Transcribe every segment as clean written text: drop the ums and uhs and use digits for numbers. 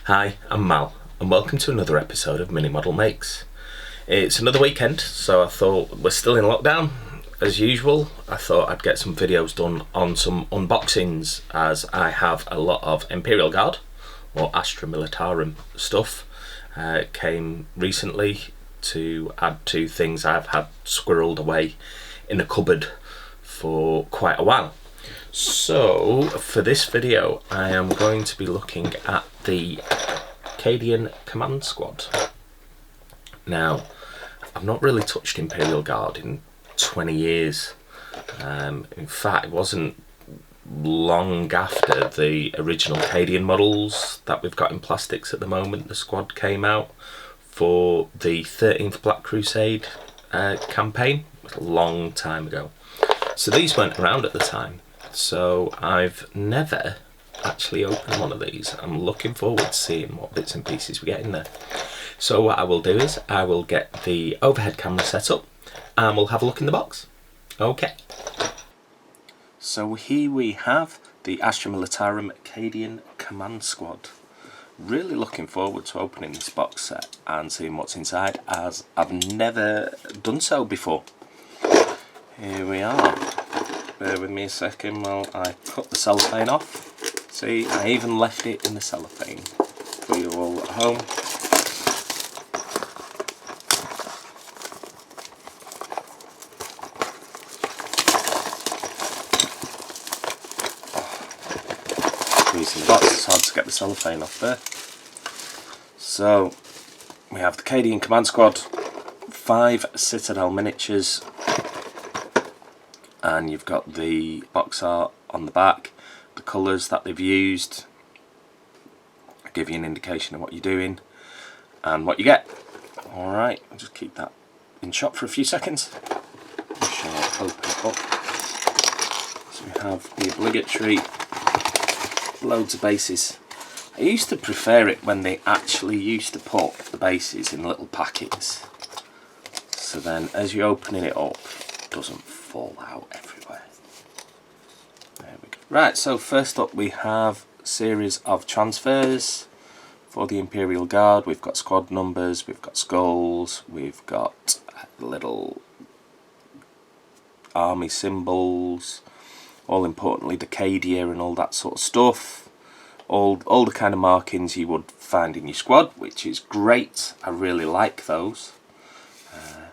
Hi, I'm Mal, and welcome to another episode of MiniModelMakes. It's another weekend, so I thought we're still in lockdown. As usual, I thought I'd get some videos done on some unboxings, as I have a lot of Imperial Guard, or Astra Militarum stuff, came recently to add to things I've had squirreled away in a cupboard for quite a while. So, for this video, I am going to be looking at the Cadian Command Squad. Now, I've not really touched Imperial Guard in 20 years. In fact, it wasn't long after the original Cadian models that we've got in plastics at the moment, the squad came out for the 13th Black Crusade campaign. It was a long time ago. So these weren't around at the time. So I've never actually opened one of these. I'm looking forward to seeing what bits and pieces we get in there. So what I will do is I will get the overhead camera set up and we'll have a look in the box. Okay. So here we have the Astra Militarum Cadian Command Squad. Really looking forward to opening this box set and seeing what's inside, as I've never done so before. Here we are. Bear with me a second while I cut the cellophane off. See, I even left it in the cellophane for you all at home. Squeezing the box, it's hard to get the cellophane off there. So, we have the Cadian Command Squad, 5 Citadel miniatures, and you've got the box art on the back, the colours that they've used, give you an indication of what you're doing and what you get. Alright, I'll just keep that in shot for a few seconds. I'll open it up. So we have the obligatory loads of bases. I used to prefer it when they actually used to put the bases in little packets, so then as you're opening it up it doesn't fall out everywhere. There we go. Right, so first up we have a series of transfers for the Imperial Guard. We've got squad numbers, we've got skulls, we've got little army symbols, all importantly the Cadia and all that sort of stuff. All the kind of markings you would find in your squad, which is great. I really like those. I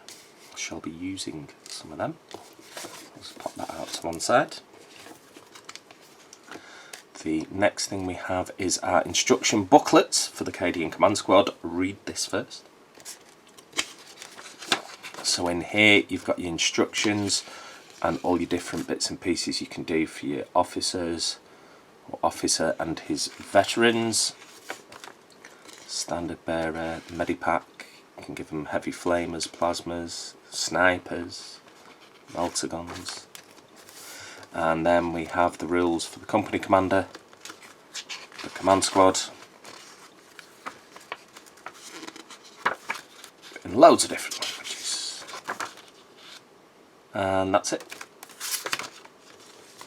shall be using some of them. Let's pop that out to one side. The next thing we have is our instruction booklets for the Cadian Command Squad. Read this first. So in here you've got your instructions and all your different bits and pieces you can do for your officers, or officer and his veterans. Standard bearer, medipack, you can give them heavy flamers, plasmas, snipers, melter guns. And then we have the rules for the company commander, the command squad, in loads of different languages. And that's it.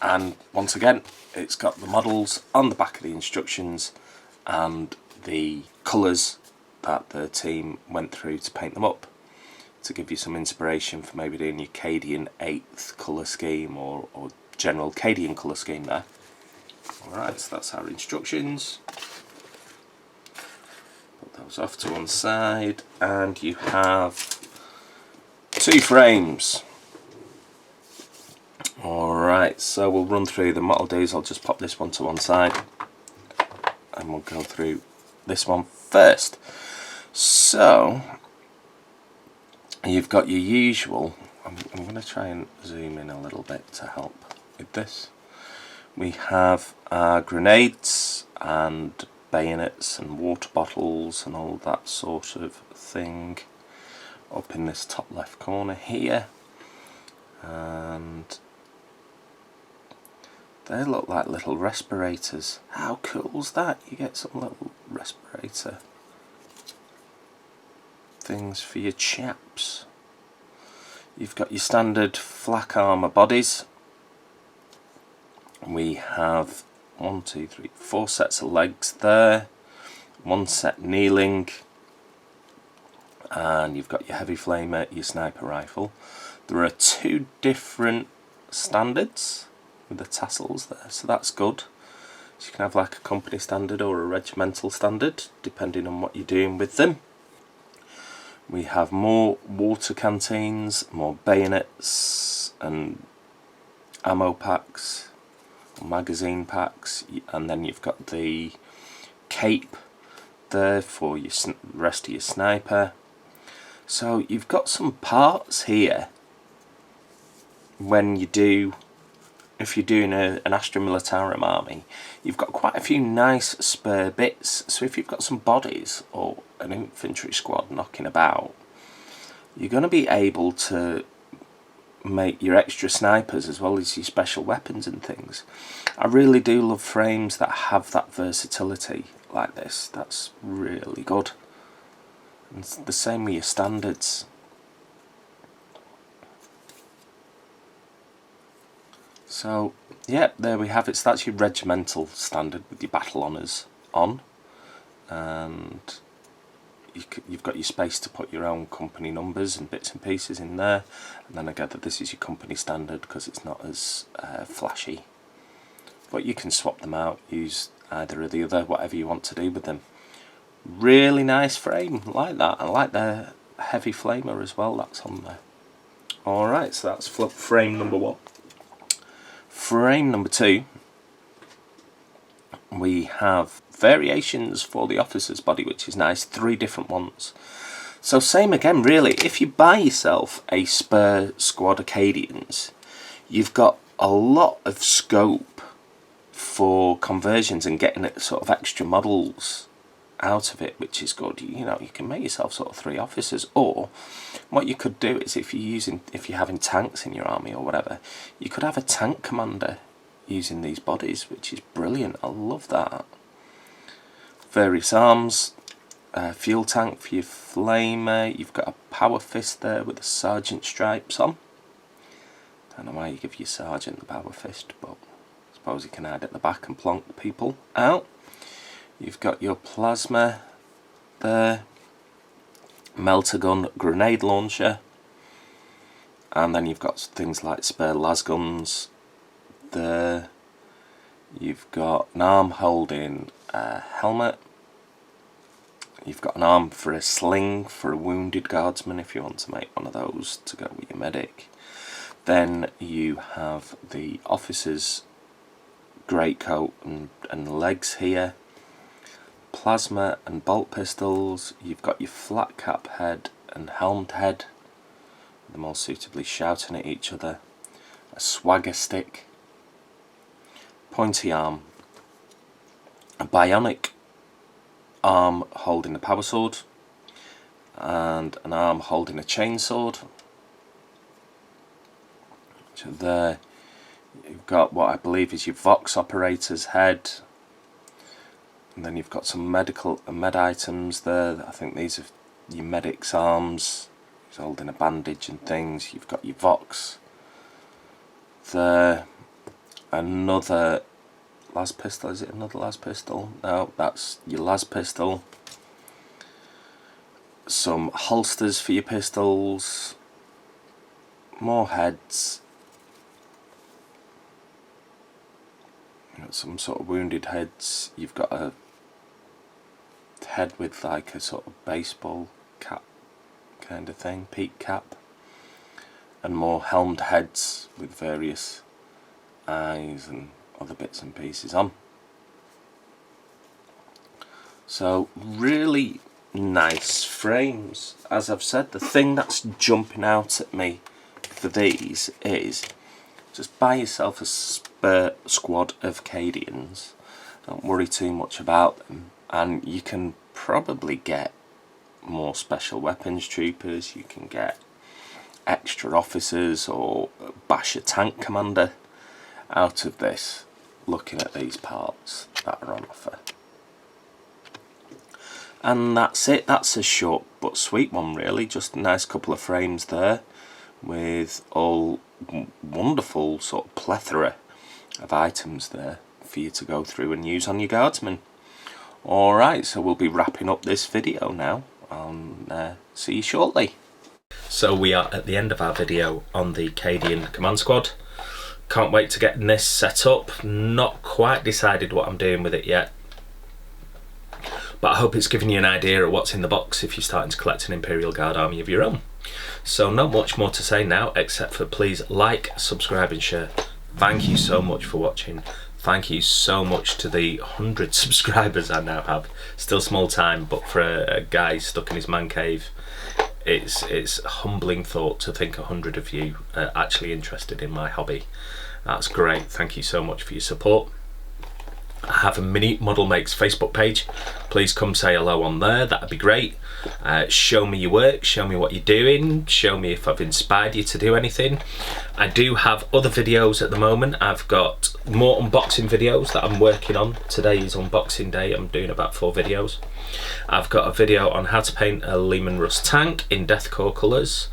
And once again, it's got the models on the back of the instructions and the colours that the team went through to paint them up, to give you some inspiration for maybe doing your Cadian 8th colour scheme or general Cadian colour scheme there. Alright, so that's our instructions. Put those off to one side, and you have 2 frames. Alright, so we'll run through the model days. I'll just pop this one to one side and we'll go through this one first. So you've got your usual, I'm going to try and zoom in a little bit to help with this. We have our grenades and bayonets and water bottles and all that sort of thing up in this top left corner here, and they look like little respirators. How cool's that? You get some little respirator things for your chaps. You've got your standard flak armour bodies. We have 1, 2, 3, 4 sets of legs there. one set kneeling, and you've got your heavy flamer, your sniper rifle. There are 2 different standards with the tassels there, so that's good. So you can have like a company standard or a regimental standard, depending on what you're doing with them. We have more water canteens, more bayonets and ammo packs, magazine packs, and then you've got the cape there for your rest of your sniper. So you've got some parts here when you do, if you're doing an Astra Militarum army, you've got quite a few nice spare bits. So if you've got some bodies or an infantry squad knocking about, you're going to be able to make your extra snipers as well as your special weapons and things. I really do love frames that have that versatility like this. That's really good. And it's the same with your standards. So yeah, there we have it. So that's your regimental standard with your battle honours on, and you've got your space to put your own company numbers and bits and pieces in there. And then I gather this is your company standard because it's not as flashy, but you can swap them out, use either or the other, whatever you want to do with them. Really nice frame, like that. I like the heavy flamer as well, that's on there. Alright, so that's frame number 1. Frame number 2, we have variations for the officer's body, which is nice, 3 different ones. So same again really, if you buy yourself a spare squad of Cadians, you've got a lot of scope for conversions and getting sort of extra models out of it, which is good. You know, you can make yourself sort of 3 officers, or what you could do is if you're having tanks in your army or whatever, you could have a tank commander using these bodies, which is brilliant. I love that. Various arms, fuel tank for your flamer. You've got a power fist there with the sergeant stripes on. Don't know why you give your sergeant the power fist, but I suppose you can hide at the back and plonk people out. You've got your plasma there, melter gun, grenade launcher, and then you've got things like spare las guns there. You've got an arm holding a helmet. You've got an arm for a sling for a wounded guardsman if you want to make one of those to go with your medic. Then you have the officer's greatcoat and legs here. Plasma and bolt pistols. You've got your flat cap head and helmed head, them all suitably shouting at each other. A swagger stick, pointy arm, a bionic arm holding a power sword, and an arm holding a chainsword. So there you've got what I believe is your Vox operator's head. And then you've got some medical and med items there. I think these are your medic's arms. He's holding a bandage and things. You've got your Vox there. Another las pistol. Is it another las pistol? No, that's your las pistol. Some holsters for your pistols. More heads. You've got some sort of wounded heads. You've got a head with like a sort of baseball cap kind of thing, peak cap, and more helmed heads with various eyes and other bits and pieces on. So really nice frames. As I've said, the thing that's jumping out at me for these is just buy yourself a spare squad of Cadians. Don't worry too much about them, and you can probably get more special weapons troopers. You can get extra officers or bash a tank commander out of this, looking at these parts that are on offer. And that's it. That's a short but sweet one really. Just a nice couple of frames there with all wonderful sort of plethora of items there for you to go through and use on your guardsmen. Alright, so we'll be wrapping up this video now. I'll see you shortly. So we are at the end of our video on the Cadian Command Squad. Can't wait to get this set up. Not quite decided what I'm doing with it yet, but I hope it's given you an idea of what's in the box if you're starting to collect an Imperial Guard army of your own. So not much more to say now, except for please like, subscribe and share. Thank you so much for watching. Thank you so much to the 100 subscribers I now have. Still small time, but for a guy stuck in his man cave, it's a humbling thought to think 100 of you are actually interested in my hobby. That's great. Thank you so much for your support. I have a MiniModelMakes Facebook page. Please come say hello on there, that'd be great. Show me your work, show me what you're doing, show me if I've inspired you to do anything. I do have other videos at the moment. I've got more unboxing videos that I'm working on. Today is unboxing day. I'm doing about 4 videos. I've got a video on how to paint a Lehman Russ tank in deathcore colours,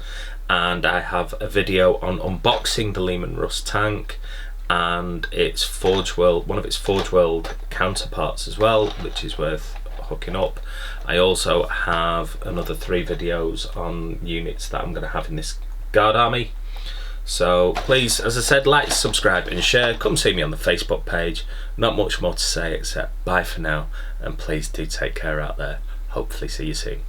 and I have a video on unboxing the Lehman Russ tank and its Forge World, one of its Forge World counterparts as well, which is worth hooking up. I also have another 3 videos on units that I'm going to have in this guard army. So please, as I said, like, subscribe and share. Come see me on the Facebook page. Not much more to say except bye for now, and please do take care out there. Hopefully see you soon.